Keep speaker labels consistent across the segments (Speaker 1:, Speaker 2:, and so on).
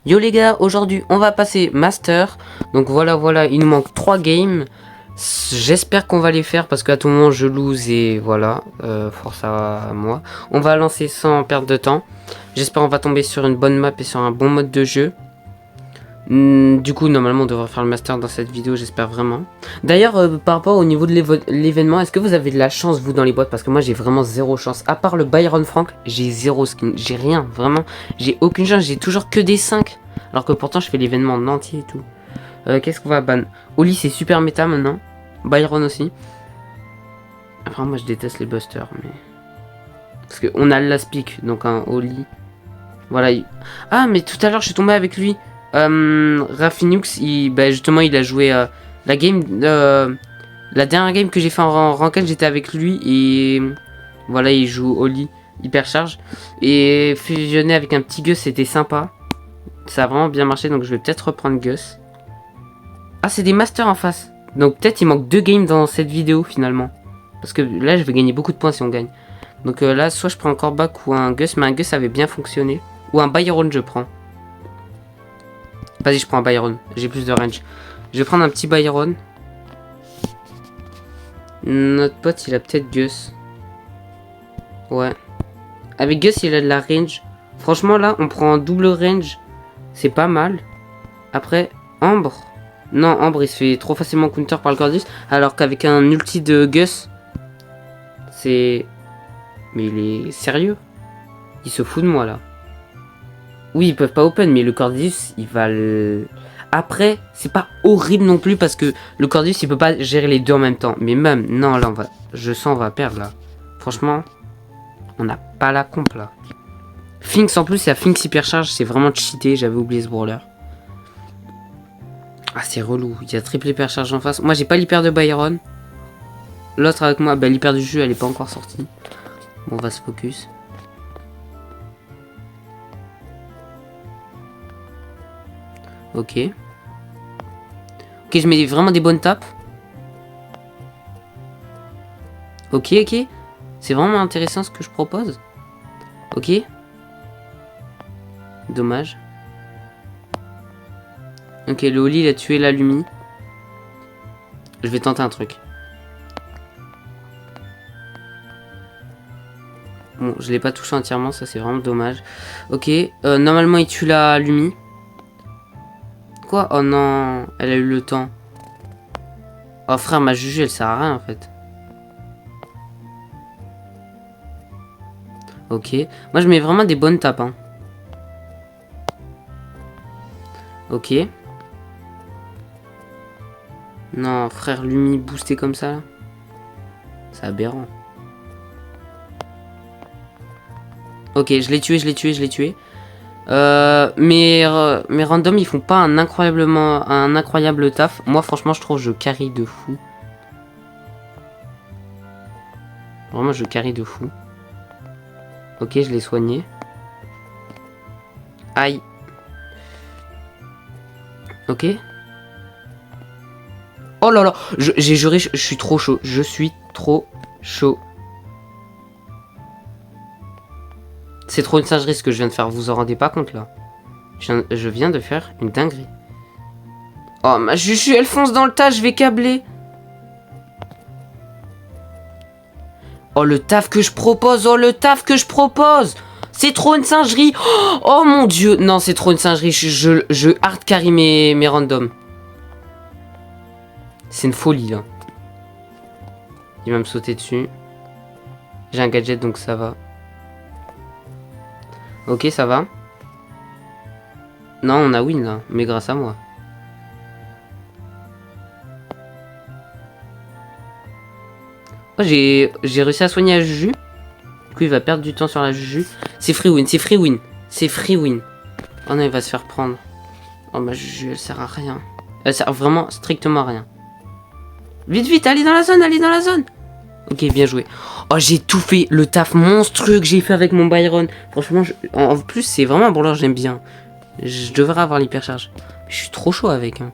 Speaker 1: Yo les gars, aujourd'hui on va passer Master. Donc voilà, il nous manque 3 games. J'espère qu'on va les faire parce qu'à tout moment je lose et voilà, force à moi. On va lancer sans perdre de temps. J'espère qu'on va tomber sur une bonne map et sur un bon mode de jeu. Du coup normalement on devrait faire le Master dans cette vidéo, j'espère vraiment. D'ailleurs par rapport au niveau de l'événement, est-ce que vous avez de la chance vous dans les boîtes? Parce que moi j'ai vraiment zéro chance. À part le Byron Frank, j'ai zéro skin, j'ai rien, vraiment. J'ai aucune chance, j'ai toujours que des 5. Alors que pourtant je fais l'événement en entier et tout. Qu'est-ce qu'on va ban? Oli c'est super méta maintenant. Byron aussi. Enfin moi je déteste les busters mais... Parce qu'on a l'aspic, donc un Oli. Voilà. Ah mais tout à l'heure je suis tombé avec lui. Raffinux, justement il a joué la game... la dernière game que j'ai fait en ranked, j'étais avec lui et... Voilà, il joue Oli, hypercharge. Et fusionner avec un petit Gus, c'était sympa. Ça a vraiment bien marché, donc je vais peut-être reprendre Gus. Ah, c'est des masters en face. Donc peut-être il manque 2 games dans cette vidéo finalement. Parce que là, je vais gagner beaucoup de points si on gagne. Donc là, soit je prends un Corbac ou un Gus, mais un Gus avait bien fonctionné. Ou un Byron, je prends. Vas-y, je prends un Byron. J'ai plus de range. Je vais prendre un petit Byron. Notre pote, il a peut-être Gus. Ouais. Avec Gus, il a de la range. Franchement, là, on prend un double range. C'est pas mal. Après, Ambre. Non, Ambre, il se fait trop facilement counter par le Cordyceps. Alors qu'avec un ulti de Gus, c'est... Mais il est sérieux? Il se fout de moi, là. Oui, ils peuvent pas open, mais le Cordyceps, il va le... Après, c'est pas horrible non plus, parce que le Cordyceps, il peut pas gérer les deux en même temps. Mais même, non, là, on va... Je sens on va perdre, là. Franchement, on n'a pas la comp, là. Finks, en plus, c'est la Finks hypercharge, c'est vraiment cheaté, j'avais oublié ce brawler. Ah, c'est relou, il y a triple hypercharge en face. Moi, j'ai pas l'hyper de Byron. L'autre avec moi, l'hyper du jeu, elle est pas encore sortie. Bon, on va se focus. Ok. Ok, je mets vraiment des bonnes tapes. Ok. C'est vraiment intéressant ce que je propose. Ok. Dommage. Ok, le Oli, il a tué la Lumi. Je vais tenter un truc. Bon, je l'ai pas touché entièrement, ça c'est vraiment dommage. Ok, normalement il tue la Lumi. Quoi? Oh non, elle a eu le temps. Oh frère, ma Juju elle sert à rien en fait. Ok, moi je mets vraiment des bonnes tapes. Hein. Ok. Non, frère, Lumi boosté comme ça. C'est aberrant. Ok, je l'ai tué. Mais random ils font pas un incroyable taf. Moi franchement je trouve je carry de fou. Vraiment je carry de fou. Ok, je l'ai soigné. Aïe. Ok. Oh là là, j'ai juré, je suis trop chaud. Je suis trop chaud. C'est trop une singerie ce que je viens de faire, vous en rendez pas compte là. Je viens de faire une dinguerie. Oh ma Juju, elle fonce dans le tas, je vais câbler. Oh le taf que je propose, C'est trop une singerie. Oh mon dieu, non c'est trop une singerie, je hard carry mes randoms. C'est une folie là. Il va me sauter dessus. J'ai un gadget donc ça va. Ok, ça va. Non, on a win là, mais grâce à moi. Oh, j'ai réussi à soigner la Juju. Du coup, il va perdre du temps sur la Juju. C'est free win. Oh non, il va se faire prendre. Oh, ma Juju, elle sert à rien. Elle sert vraiment strictement à rien. Vite, allez dans la zone. Ok, bien joué. Oh, j'ai tout fait. Le taf monstrueux que j'ai fait avec mon Byron. Franchement, en plus, c'est vraiment un brawler, j'aime bien. Je devrais avoir l'hypercharge. Je suis trop chaud avec. Hein.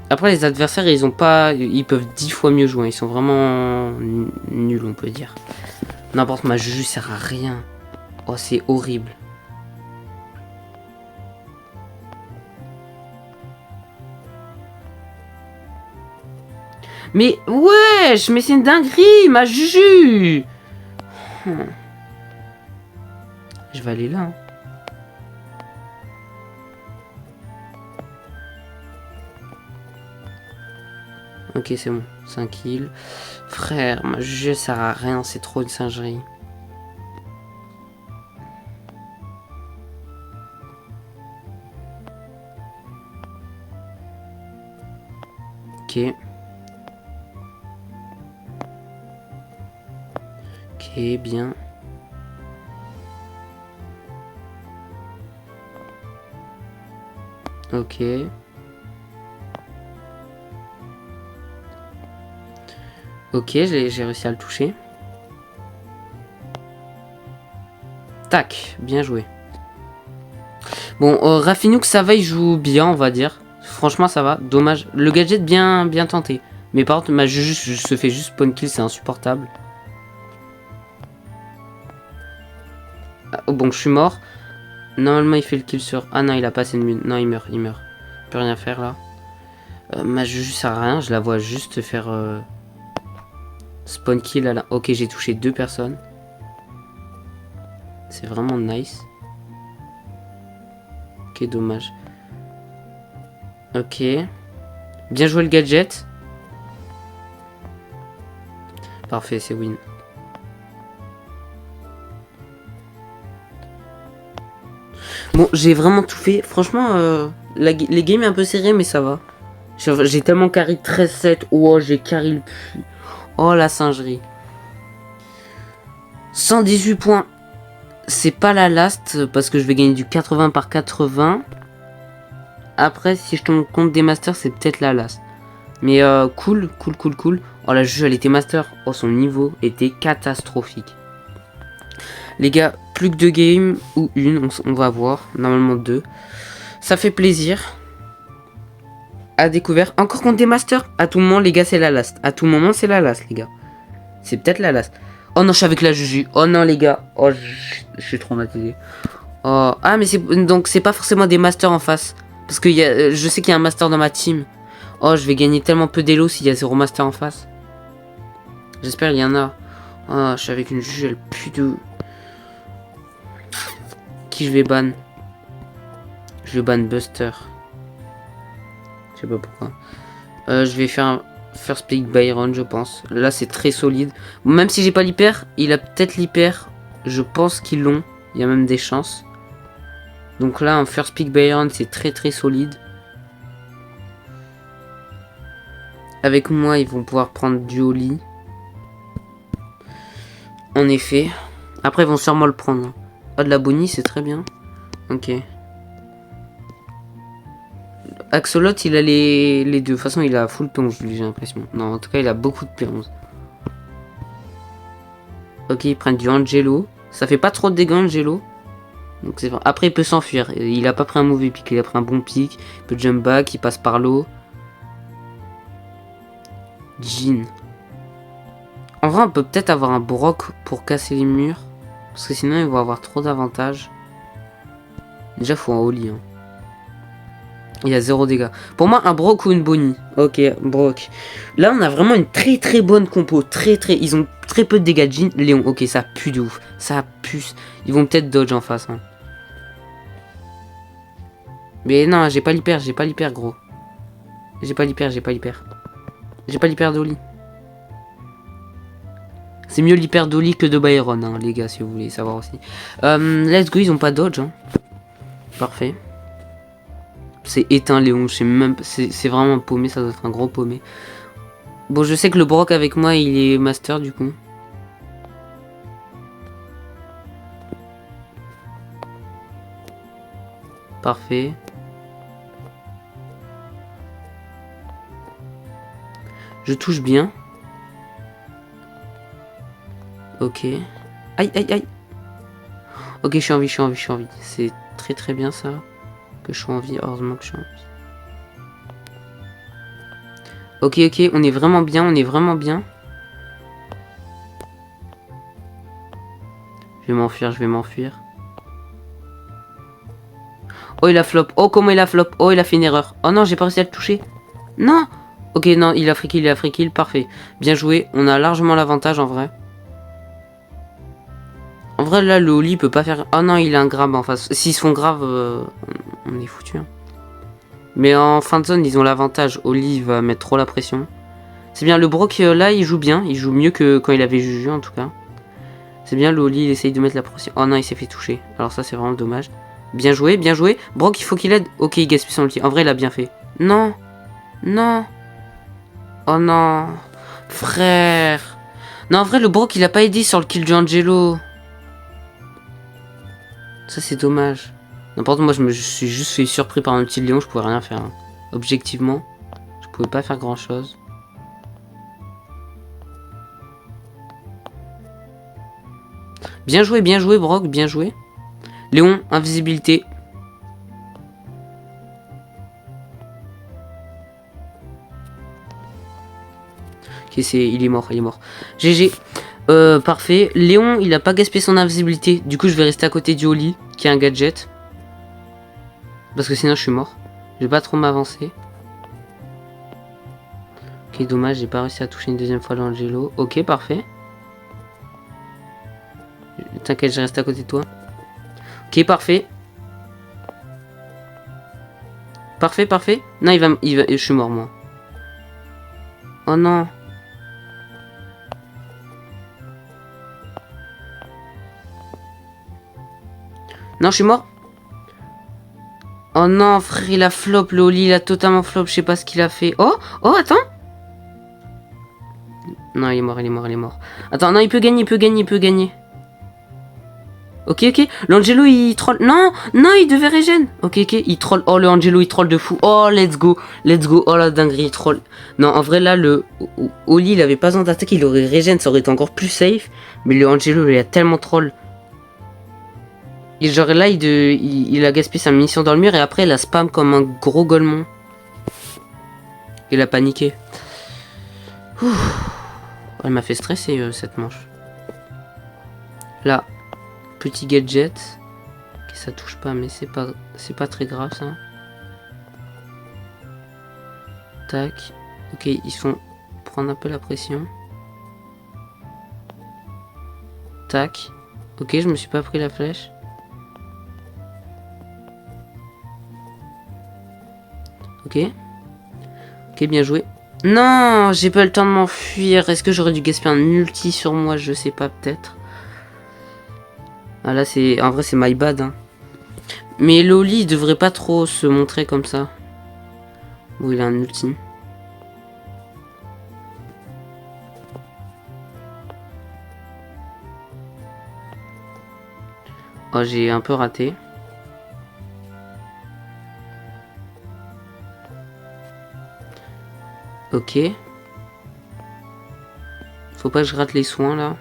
Speaker 1: Après, les adversaires, ils ont pas... Ils peuvent 10 fois mieux jouer. Ils sont vraiment nuls, on peut dire. N'importe, ma Juju sert à rien. Oh, c'est horrible. Mais wesh, mais c'est une dinguerie, ma Juju. Je vais aller là. Hein. Ok, c'est bon. 5 kills. Frère, ma Juju sert à rien, c'est trop une singerie. Ok. Ok, bien. Ok. Ok, j'ai réussi à le toucher. Tac, bien joué. Bon, Rafinhouk, ça va, il joue bien, on va dire. Franchement, ça va. Dommage. Le gadget, bien tenté. Mais par contre, ma Juju se fait juste spawn kill, c'est insupportable. Ah, oh, bon, je suis mort. Normalement, il fait le kill sur... Ah non, il a pas assez de mine. Non, il meurt, il meurt. Je peux rien faire, là. Ma Juju sert à rien, je la vois juste faire... Spawn kill à la... Ok, j'ai touché 2 personnes. C'est vraiment nice. Ok, dommage. Ok. Bien joué le gadget. Parfait, c'est win. Bon, j'ai vraiment tout fait. Franchement, les games est un peu serré, mais ça va. J'ai tellement carry 13-7. Oh, j'ai carry le... Oh, la singerie. 118 points. C'est pas la last, parce que je vais gagner du 80 par 80. Après, si je tombe compte des masters, c'est peut-être la last. Mais cool. Oh, la juge, elle était master. Oh, son niveau était catastrophique. Les gars, plus que 2 games ou une, on va voir. Normalement 2. Ça fait plaisir. À découvert. Encore contre des masters. À tout moment, les gars, c'est la last. À tout moment, c'est la last, les gars. C'est peut-être la last. Oh non, je suis avec la Juju. Oh non, les gars. Oh, je suis traumatisé. Oh. Ah, mais donc c'est pas forcément des masters en face. Parce que je sais qu'il y a un master dans ma team. Oh, je vais gagner tellement peu d'élo s'il y a 0 master en face. J'espère qu'il y en a. Oh, je suis avec une Juju, elle pue de... Qui je vais ban? Je vais ban Buster. Je sais pas pourquoi. Je vais faire un first pick Byron, je pense. Là, c'est très solide. Même si j'ai pas l'hyper, il a peut-être l'hyper. Je pense qu'ils l'ont. Il y a même des chances. Donc là, un first pick Byron, c'est très solide. Avec moi, ils vont pouvoir prendre du Oli. En effet. Après, ils vont sûrement le prendre. Ah, de la Bonnie, c'est très bien. Ok. Axolot, il a les deux. De toute façon, il a full plonge, j'ai l'impression. Non, en tout cas, il a beaucoup de plonge. Ok, ils prennent du Angelo. Ça fait pas trop de dégâts, Angelo. Donc c'est... Après, il peut s'enfuir. Il a pas pris un mauvais pic, il a pris un bon pic. Il peut jump back, il passe par l'eau. Jean. En vrai, on peut peut-être avoir un Brock pour casser les murs. Parce que sinon, ils vont avoir trop d'avantages. Déjà, il faut un Oli. Hein. Il y a 0 dégâts. Pour moi, un Brock ou une Bonnie. Ok, Brock. Là, on a vraiment une très bonne compo. Ils ont très peu de dégâts. Jean, Léon. Ok, ça pue de ouf. Ça pue. Ils vont peut-être dodge en face. Hein. Mais non, j'ai pas l'hyper, gros. J'ai pas l'hyper. J'ai pas l'hyper d'Oli. C'est mieux l'hyper d'Oli que de Byron, hein, les gars, si vous voulez savoir aussi. Let's go, ils ont pas dodge. Hein. Parfait. C'est éteint, Léon. Je sais même. C'est vraiment paumé, ça doit être un gros paumé. Bon, je sais que le Brock avec moi, il est master du coup. Parfait. Je touche bien. Ok. Aïe. Ok, je suis en vie. C'est très bien ça. Que je suis en vie. Heureusement que je suis en vie. Ok, on est vraiment bien, Je vais m'enfuir. Oh, il a flop. Oh, comment il a flop. Oh, il a fait une erreur. Oh non, j'ai pas réussi à le toucher. Non. Ok, non, il a free kill, parfait. Bien joué, on a largement l'avantage en vrai. En vrai, là, le Oli peut pas faire... Oh non, il a un grab en face. S'ils se font grave, on est foutu. Hein. Mais en fin de zone, ils ont l'avantage. Oli va mettre trop la pression. C'est bien, le Brock, là, il joue bien. Il joue mieux que quand il avait Juju, en tout cas. C'est bien, le Oli, il essaye de mettre la pression. Oh non, il s'est fait toucher. Alors ça, c'est vraiment dommage. Bien joué, bien joué. Brock, il faut qu'il aide. Ok, il gaspille son ulti. En vrai, il a bien fait. Non. Non. Oh non. Frère. Non, en vrai, le Brock, il a pas aidé sur le kill du Angelo. Ça, c'est dommage. N'importe, moi, je suis juste fait surpris par un petit Léon. Je pouvais rien faire. Hein. Objectivement, je pouvais pas faire grand chose. Bien joué, Brock, bien joué. Léon, invisibilité. Ok, il est mort, GG. Parfait. Léon, il a pas gaspillé son invisibilité. Du coup, je vais rester à côté du Oli, qui a un gadget. Parce que sinon, je suis mort. Je vais pas trop m'avancer. Ok, dommage, j'ai pas réussi à toucher une deuxième fois l'Angelo. Ok, parfait. T'inquiète, je reste à côté de toi. Ok, parfait. Parfait. Non, il va... Je suis mort, moi. Oh non. Non, je suis mort. Oh non, frère, il a flop, le Oli, il a totalement flop, je sais pas ce qu'il a fait. Oh, attends. Non, il est mort. Attends, non, il peut gagner. Ok, l'Angelo, il troll. Non, il devait régène. Ok, il troll. Oh, le Angelo, il troll de fou. Oh, let's go. Oh, la dinguerie, il troll. Non, en vrai, là, le Oli, il avait pas besoin d'attaquer, il aurait régène, ça aurait été encore plus safe. Mais le Angelo, il a tellement troll. Et genre là, il a gaspillé sa munition dans le mur et après, il a spam comme un gros golemon. Il a paniqué. Ouf. Elle m'a fait stresser cette manche. Là, petit gadget. Okay, ça touche pas, mais c'est pas très grave ça. Tac. Ok, ils font prendre un peu la pression. Tac. Ok, je me suis pas pris la flèche. Ok, bien joué. Non, j'ai pas le temps de m'enfuir. Est-ce que j'aurais dû gaspiller un ulti sur moi? Je sais pas, peut-être. Ah là, c'est... En vrai, c'est my bad. Hein. Mais Loli, il devrait pas trop se montrer comme ça. Bon, il a un ulti. Oh, j'ai un peu raté. Ok. Faut pas que je rate les soins là.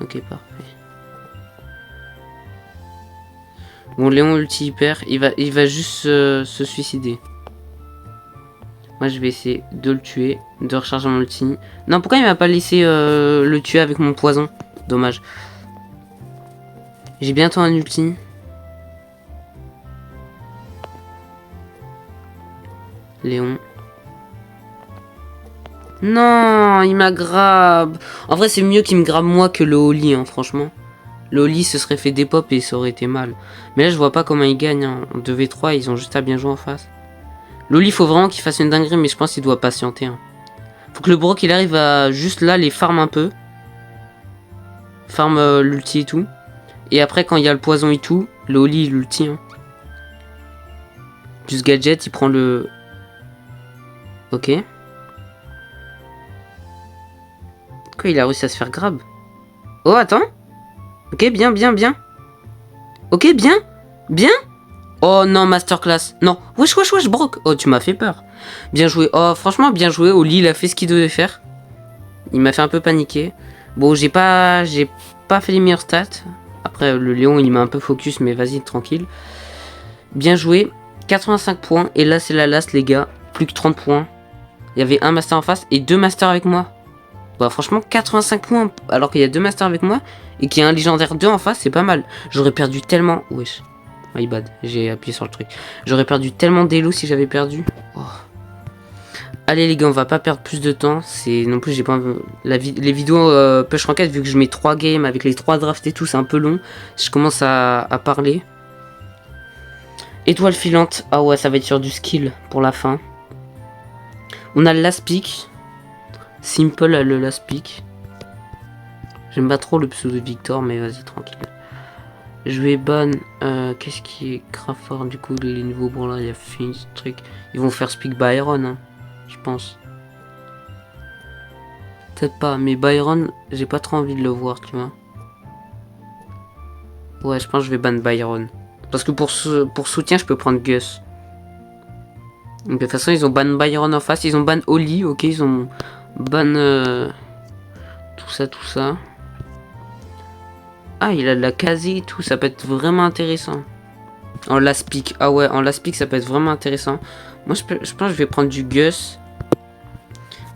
Speaker 1: Ok, parfait. Bon, Léon ulti hyper, il va juste se suicider. Moi, je vais essayer de le tuer, de recharger mon ulti. Non, pourquoi il m'a pas laissé le tuer avec mon poison? Dommage. J'ai bientôt un ulti. Léon. Non, il m'a grab. En vrai, c'est mieux qu'il me grabe moi que le Oli, hein, franchement. Le Oli se serait fait dépop et ça aurait été mal. Mais là, je vois pas comment il gagne. Hein. En 2v3, ils ont juste à bien jouer en face. L'Oli, faut vraiment qu'il fasse une dinguerie, mais je pense qu'il doit patienter. Hein. Faut que le Brock, il arrive à juste là les farm un peu. Farm l'ulti et tout. Et après, quand il y a le poison et tout, le Oli, il l'ulti. Hein. Juste gadget, il prend le... Ok. Quoi, il a réussi à se faire grab. Oh, attends. Ok, bien. Ok, bien. Oh non, masterclass. Non, wesh, Brock. Oh, tu m'as fait peur. Bien joué. Oh, franchement, bien joué. Oli, il a fait ce qu'il devait faire. Il m'a fait un peu paniquer. Bon, j'ai pas fait les meilleures stats. Après, le Léon, il m'a un peu focus, mais vas-y, tranquille. Bien joué. 85 points. Et là, c'est la last, les gars. Plus que 30 points. Il y avait un master en face et 2 masters avec moi. Bah, franchement, 85 points alors qu'il y a 2 masters avec moi et qu'il y a un légendaire 2 en face, c'est pas mal. J'aurais perdu tellement... Wesh. My bad, j'ai appuyé sur le truc. J'aurais perdu tellement d'élo si j'avais perdu. Oh. Allez les gars, on va pas perdre plus de temps. C'est non plus, j'ai pas les vidéos Push Ranked, vu que je mets 3 games avec les 3 drafts et tout, c'est un peu long. Je commence à parler. Étoile filante. Ah ouais, ça va être sur du skill pour la fin. On a le last pick. Simple le last pick. J'aime pas trop le pseudo de Victor, mais vas-y, tranquille. Je vais ban. Qu'est-ce qui est grave fort du coup, les nouveaux bons là, il y a Finch, truc. Ils vont faire Speak Byron, hein, je pense. Peut-être pas, mais Byron, j'ai pas trop envie de le voir, tu vois. Ouais, je pense que je vais ban Byron. Parce que pour soutien, je peux prendre Gus. Donc, de toute façon, ils ont ban Byron en face. Ils ont ban Oli, ok. Ils ont ban tout ça, tout ça. Ah, il a de la quasi et tout. Ça peut être vraiment intéressant. En last pick. Ah ouais, en last pick, ça peut être vraiment intéressant. Moi, je pense que je vais prendre du Gus.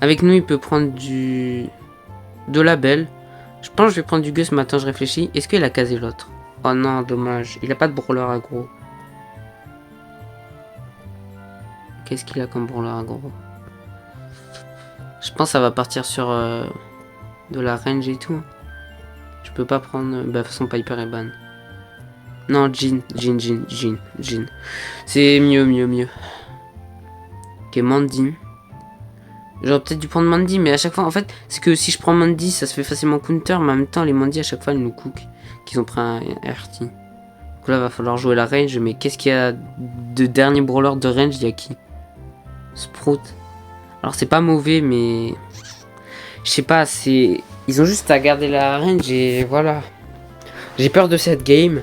Speaker 1: Avec nous, il peut prendre de la belle. Je pense que je vais prendre du Gus, mais attends, je réfléchis. Est-ce qu'il a casé l'autre? Oh non, dommage. Il a pas de brawler aggro. Qu'est-ce qu'il a comme brawler aggro? Je pense que ça va partir sur de la range et tout. Je peux pas prendre... Bah, de toute façon, Piper est ban. Non, Jean. C'est mieux. Ok, Mandy. J'aurais peut-être dû prendre Mandy, mais à chaque fois, en fait, c'est que si je prends Mandy, ça se fait facilement counter, mais en même temps, les Mandy, à chaque fois, elles nous cook. Qu'ils ont pris un RT. Donc là, va falloir jouer la range, mais qu'est-ce qu'il y a de dernier brawler de range? Il y a qui? Sprout. Alors, c'est pas mauvais, mais... Je sais pas, c'est... Ils ont juste à garder la range et voilà. J'ai peur de cette game.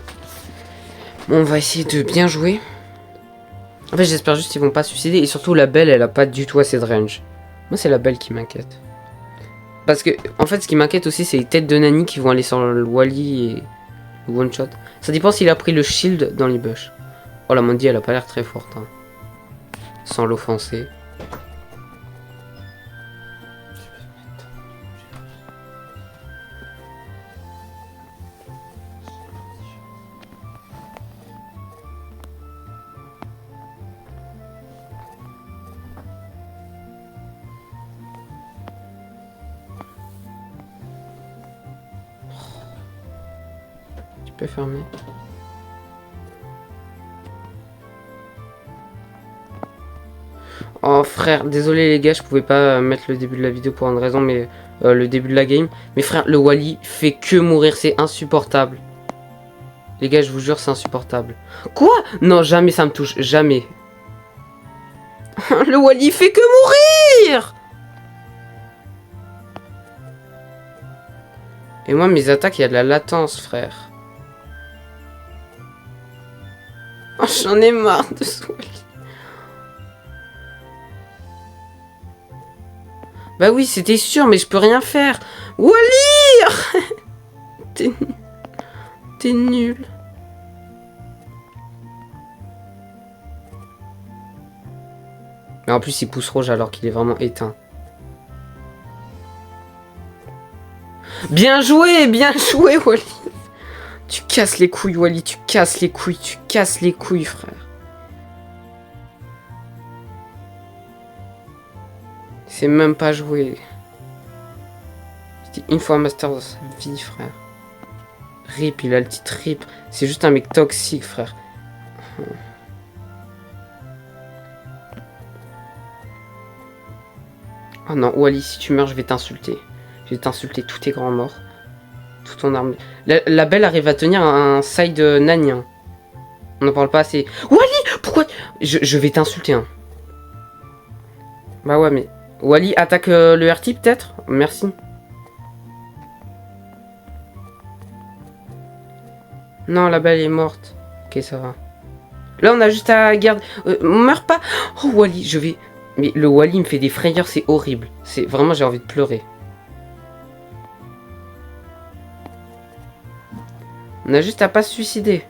Speaker 1: Bon, on va essayer de bien jouer. En fait, j'espère juste qu'ils vont pas se suicider. Et surtout, la belle, elle a pas du tout assez de range. Moi, c'est la belle qui m'inquiète. Parce que, en fait, ce qui m'inquiète aussi, c'est les têtes de Nani qui vont aller sur le Wally et le one shot. Ça dépend s'il a pris le shield dans les bush. Oh, la Mandy, elle a pas l'air très forte. Hein. Sans l'offenser. Fermé. Oh frère, désolé les gars, je pouvais pas mettre le début de la vidéo pour une raison, mais le début de la game. Mais frère, le Wally fait que mourir, c'est insupportable. Les gars, je vous jure, c'est insupportable. Quoi? Non, jamais ça me touche, jamais. Le Wally fait que mourir. Et moi, mes attaques, il y a de la latence, frère. Oh, j'en ai marre de ce Wally. Bah oui, c'était sûr, mais je peux rien faire. Wally. T'es nul. Mais en plus, il pousse rouge alors qu'il est vraiment éteint. Bien joué, Wally. Tu casses les couilles, Wally, tu casses les couilles, frère. C'est même pas joué. C'était une fois un master dans sa vie, frère. Rip, il a le titre Rip. C'est juste un mec toxique, frère. Oh non, Wally, si tu meurs, je vais t'insulter. Je vais t'insulter, tout est grand mort. Tout ton arme. La belle arrive à tenir un side Nani. Hein. On n'en parle pas assez. Wally, pourquoi je vais t'insulter. Hein. Bah ouais, mais... Wally attaque le RT peut-être? Merci. Non, la belle est morte. Ok, ça va. Là, on a juste à garder... meurs pas. Oh, Wally, je vais... Mais le Wally me fait des frayeurs, c'est horrible. C'est vraiment, j'ai envie de pleurer. On a juste à pas se suicider.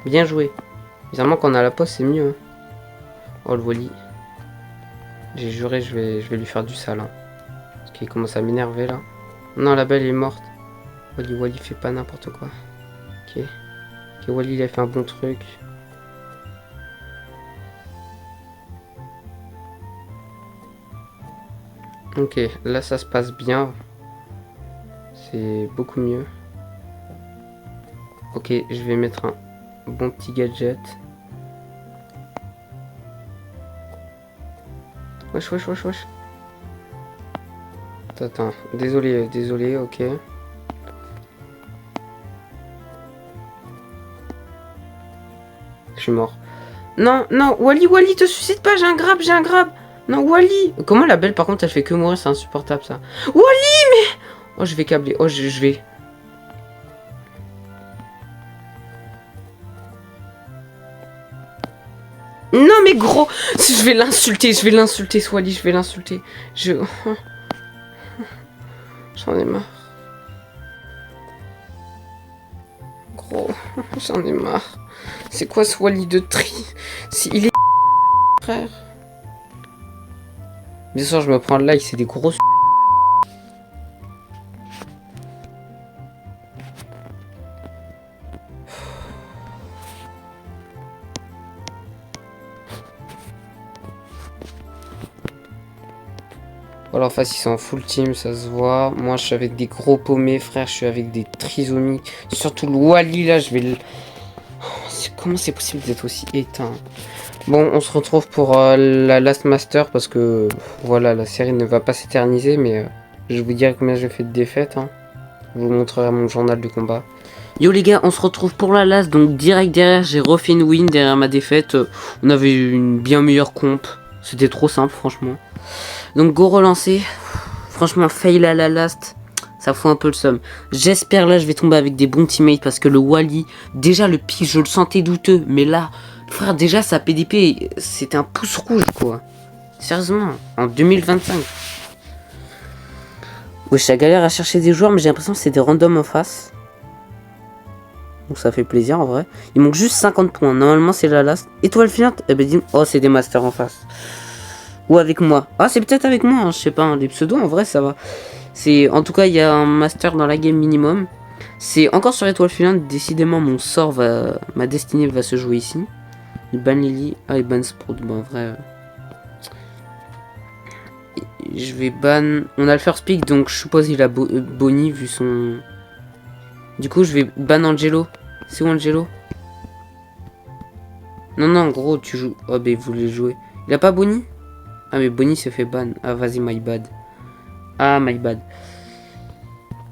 Speaker 1: Bien joué. Bizarrement, quand on a la pause, c'est mieux. Hein. Oh, le Wally. J'ai juré, je vais lui faire du sale. Hein. Parce qu'il commence à m'énerver, là. Non, la belle est morte. Wally fait pas n'importe quoi. Ok. Ok, Wally, il a fait un bon truc. Ok, là ça se passe bien. C'est beaucoup mieux. Ok, je vais mettre un bon petit gadget. Wesh, wesh, wesh, wesh. Attends, désolé, désolé, ok. Je suis mort. Non, non, Wally, Wally, te suicide pas, j'ai un grab, j'ai un grab. Non, Wally. Comment la belle, par contre, elle fait que mourir, c'est insupportable ça. Wally, mais... Oh, je vais câbler, oh, je vais... Non, mais gros, je vais l'insulter, ce Wally, je vais l'insulter. J'en ai marre. Gros, j'en ai marre. C'est quoi ce Wally de tri? Il est... frère. Bien sûr, je me prends le like, c'est des grosses... Voilà, en face, ils sont en full team, ça se voit. Moi, je suis avec des gros paumés, frère. Je suis avec des trisomiques. Surtout le Wally, là, je vais le... Comment c'est possible d'être aussi éteint? Bon, on se retrouve pour la Last Master, parce que, voilà, la série ne va pas s'éterniser, mais je vous dirai combien j'ai fait de défaites. Hein. Je vous montrerai mon journal de combat. Yo les gars, on se retrouve pour la last, donc direct derrière, j'ai refait une win derrière ma défaite. On avait une bien meilleure comp. C'était trop simple, franchement. Donc go relancer. Franchement, fail à la last. Ça fout un peu le seum. J'espère là, je vais tomber avec des bons teammates parce que le Wally, déjà le pic, je le sentais douteux. Mais là, frère, déjà sa PDP, c'était un pouce rouge quoi. Sérieusement, en 2025. Wesh, ça galère à chercher des joueurs, mais j'ai l'impression que c'est des randoms en face. Donc ça fait plaisir en vrai. Il manque juste 50 points. Normalement, c'est la last. Étoile filante, eh ben dis, oh, c'est des masters en face. Ou avec moi. Ah, c'est peut-être avec moi, hein, je sais pas. Hein, les pseudos, en vrai, ça va. En tout cas, il y a un master dans la game minimum. C'est encore sur étoile filante. Décidément, mon sort va... Ma destinée va se jouer ici. Il ban Lily. Ah, il ban Sprout. Bon, en vrai... Je vais ban... On a le first pick, donc je suppose qu'il a Bonnie vu son... Du coup, je vais ban Angelo. C'est où Angelo? Non, non, gros, tu joues... Oh, ben, vous voulez jouer. Il a pas Bonnie? Ah, mais Bonnie se fait ban. Ah, vas-y, my bad. Ah, my bad.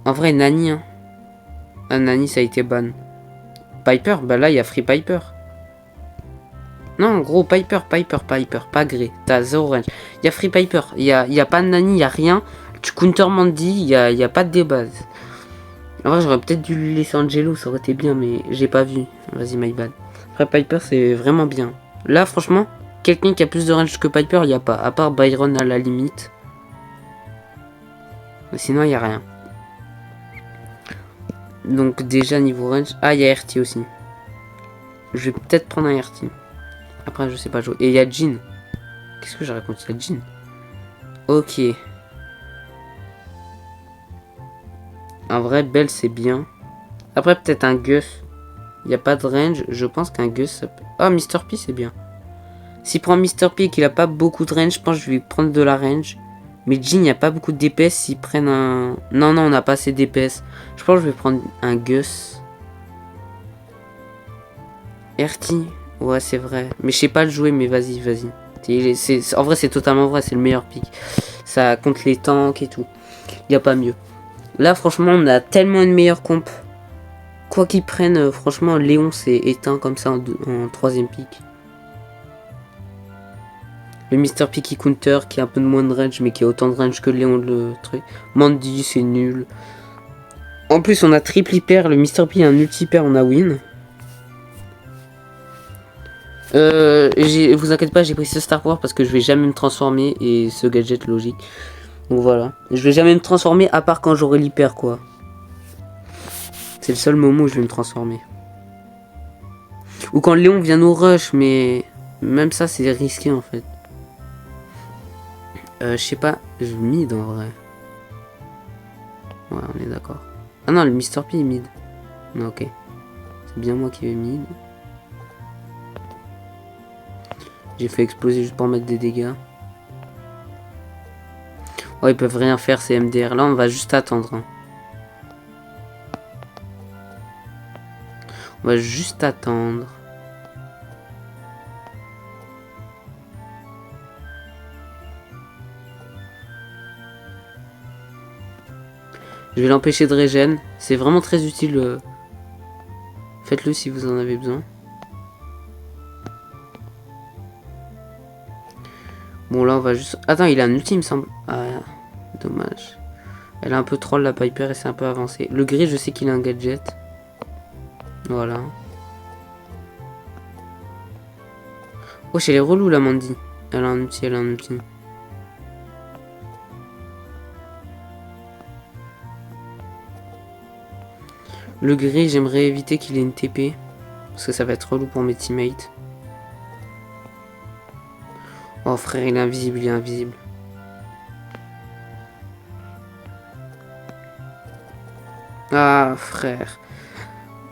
Speaker 1: En vrai, Nani, hein. Ah, Nani, ça a été ban. Piper? Bah là, il y a Free Piper. Non, gros, Piper, pas Grey. T'as 0 range. Il y a Free Piper. Il y a pas de Nani, il y a rien. Tu counter Mandy, il y a pas de débat. En vrai, j'aurais peut-être dû lui laisser Angelo, ça aurait été bien, mais j'ai pas vu. Vas-y, my bad. Après, Piper, c'est vraiment bien. Là, franchement, quelqu'un qui a plus de range que Piper, il n'y a pas. À part Byron à la limite. Mais sinon, il n'y a rien. Donc, déjà, niveau range. Ah, il y a RT aussi. Je vais peut-être prendre un RT. Après, je sais pas jouer. Et il y a Jin. Qu'est-ce que je raconte? Il y a Jin. Ok. En vrai, Belle, c'est bien. Après, peut-être un Gus. Il n'y a pas de range. Je pense qu'un Gus, ça peut... Ah, Mr. P, c'est bien. S'il prend Mr. P et qu'il a pas beaucoup de range, je pense que je vais prendre de la range. Mais Jin, il n'y a pas beaucoup de DPS. S'ils prennent un... Non, non, on n'a pas assez de DPS. Je pense que je vais prendre un Gus. RT. Ouais, c'est vrai. Mais je sais pas le jouer, mais vas-y, vas-y. En vrai, c'est totalement vrai. C'est le meilleur pick. Ça compte les tanks et tout. Il n'y a pas mieux. Là, franchement, on a tellement une meilleure comp. Quoi qu'ils prennent, franchement, Léon s'est éteint comme ça en troisième pick. Le Mr. P qui counter, qui a un peu de moins de range, mais qui a autant de range que Léon le truc. Mandy, c'est nul. En plus, on a triple hyper. Le Mr. P a un ulti hyper, on a win. Vous inquiétez pas, j'ai pris ce Star Power parce que je vais jamais me transformer et ce gadget logique. Donc voilà. Je vais jamais me transformer à part quand j'aurai l'hyper, quoi. C'est le seul moment où je vais me transformer. Ou quand Léon vient nous rush, mais même ça, c'est risqué en fait. Je sais pas, je mid en vrai. Ouais, on est d'accord. Ah non, le Mr. P est mid. Non, ok. C'est bien moi qui vais mid. J'ai fait exploser juste pour mettre des dégâts. Oh, ils peuvent rien faire ces MDR. Là, on va juste attendre. Hein. On va juste attendre. Je vais l'empêcher de régène. C'est vraiment très utile. Faites-le si vous en avez besoin. Bon, là, on va juste... Attends, il a un ulti, il me semble. Ah, dommage. Elle a un peu troll, la Piper, et c'est un peu avancé. Le gris, je sais qu'il a un gadget. Voilà. Oh, chez les relous, la Mandy. Elle a un ulti, elle a un ulti. Le gris, j'aimerais éviter qu'il ait une TP. Parce que ça va être relou pour mes teammates. Oh frère, il est invisible, il est invisible. Ah frère.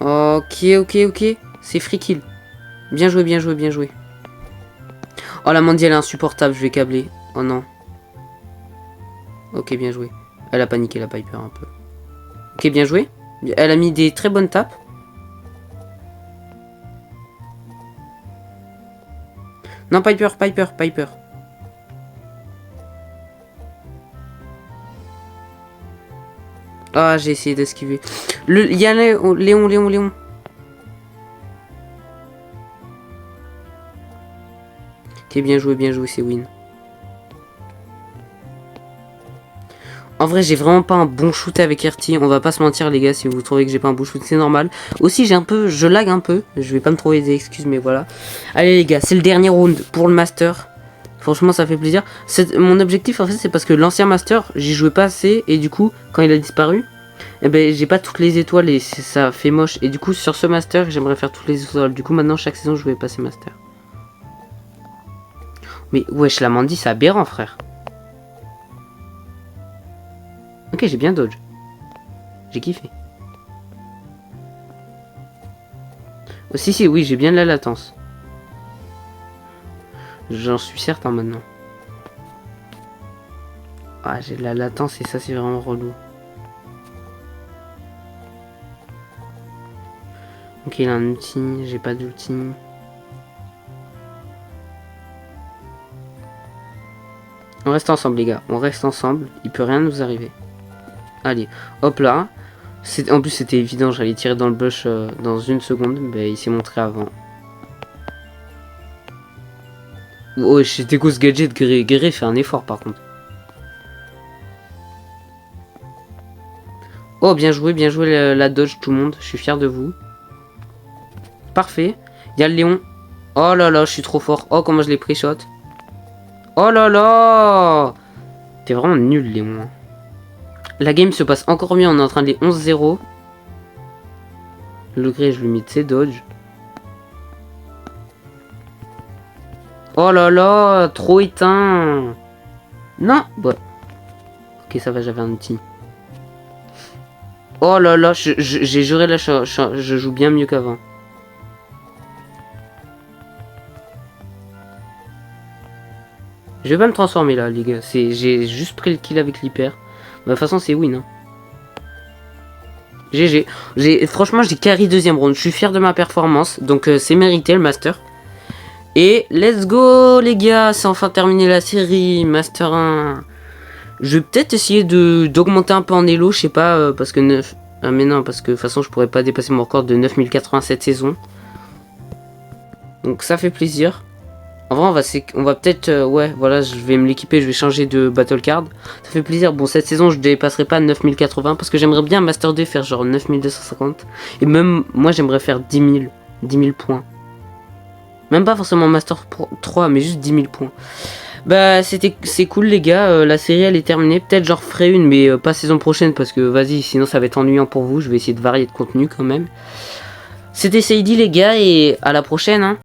Speaker 1: Ok, ok, ok. C'est free kill. Bien joué, bien joué, bien joué. Oh la Mandy elle est insupportable, je vais câbler. Oh non. Ok, bien joué. Elle a paniqué la Piper un peu. Ok, bien joué. Elle a mis des très bonnes tapes. Non, Piper, Piper, Piper. Ah, j'ai essayé d'esquiver. Il y a Léon, Léon, Léon. Ok, bien joué, c'est win. En vrai, j'ai vraiment pas un bon shoot avec RT. On va pas se mentir, les gars, si vous trouvez que j'ai pas un bon shoot, c'est normal. Aussi, je lag un peu. Je vais pas me trouver des excuses, mais voilà. Allez, les gars, c'est le dernier round pour le Master. Franchement, ça fait plaisir. Mon objectif, en fait, c'est parce que l'ancien Master, j'y jouais pas assez. Et du coup, quand il a disparu, eh ben, j'ai pas toutes les étoiles et ça fait moche. Et du coup, sur ce Master, j'aimerais faire toutes les étoiles. Du coup, maintenant, chaque saison, je vais passer Master. Mais wesh, la Mandy, c'est aberrant, frère. Ok, j'ai bien dodge. J'ai kiffé. Oh, si, oui, j'ai bien de la latence. J'en suis certain maintenant. Ah, j'ai de la latence et ça, c'est vraiment relou. Ok, il a un ulti. J'ai pas d'ulti. On reste ensemble, les gars. On reste ensemble. Il peut rien nous arriver. Allez, hop là. En plus, c'était évident. J'allais tirer dans le bush dans une seconde. Mais il s'est montré avant. Oh, c'était quoi ce gadget? Guerré fait un effort, par contre. Oh, bien joué la dodge, tout le monde. Je suis fier de vous. Parfait. Il y a le Léon. Oh là là, je suis trop fort. Oh, comment je l'ai pré-shot. Oh là là. T'es vraiment nul, Léon. La game se passe encore mieux, on est en train de les 11-0. Le gré, je lui mets de ses dodges. Oh là là, trop éteint. Non, bah. Ok, ça va, j'avais un outil. Oh là là, j'ai juré là, je joue bien mieux qu'avant. Je vais pas me transformer là, les gars. J'ai juste pris le kill avec l'hyper. De toute façon, c'est win. Hein. GG. Franchement, j'ai carry deuxième round. Je suis fier de ma performance. Donc, c'est mérité le master. Et let's go, les gars. C'est enfin terminé la série. Master 1. Je vais peut-être essayer d'augmenter un peu en elo. Je sais pas. Parce que 9. Ah, mais non, parce que de toute façon, je pourrais pas dépasser mon record de 9087 saisons. Donc, ça fait plaisir. En vrai, on va peut-être... ouais, voilà, je vais me l'équiper, je vais changer de battle card. Ça fait plaisir. Bon, cette saison, je dépasserai pas 9080 parce que j'aimerais bien Master 2 faire genre 9250. Et même, moi, j'aimerais faire 10 000 points. Même pas forcément Master 3, mais juste 10 000 points. Bah, c'est cool, les gars. La série, elle est terminée. Peut-être j'en referai une, mais pas saison prochaine parce que, vas-y, sinon ça va être ennuyant pour vous. Je vais essayer de varier de contenu quand même. C'était Saïdi, les gars, et à la prochaine, hein.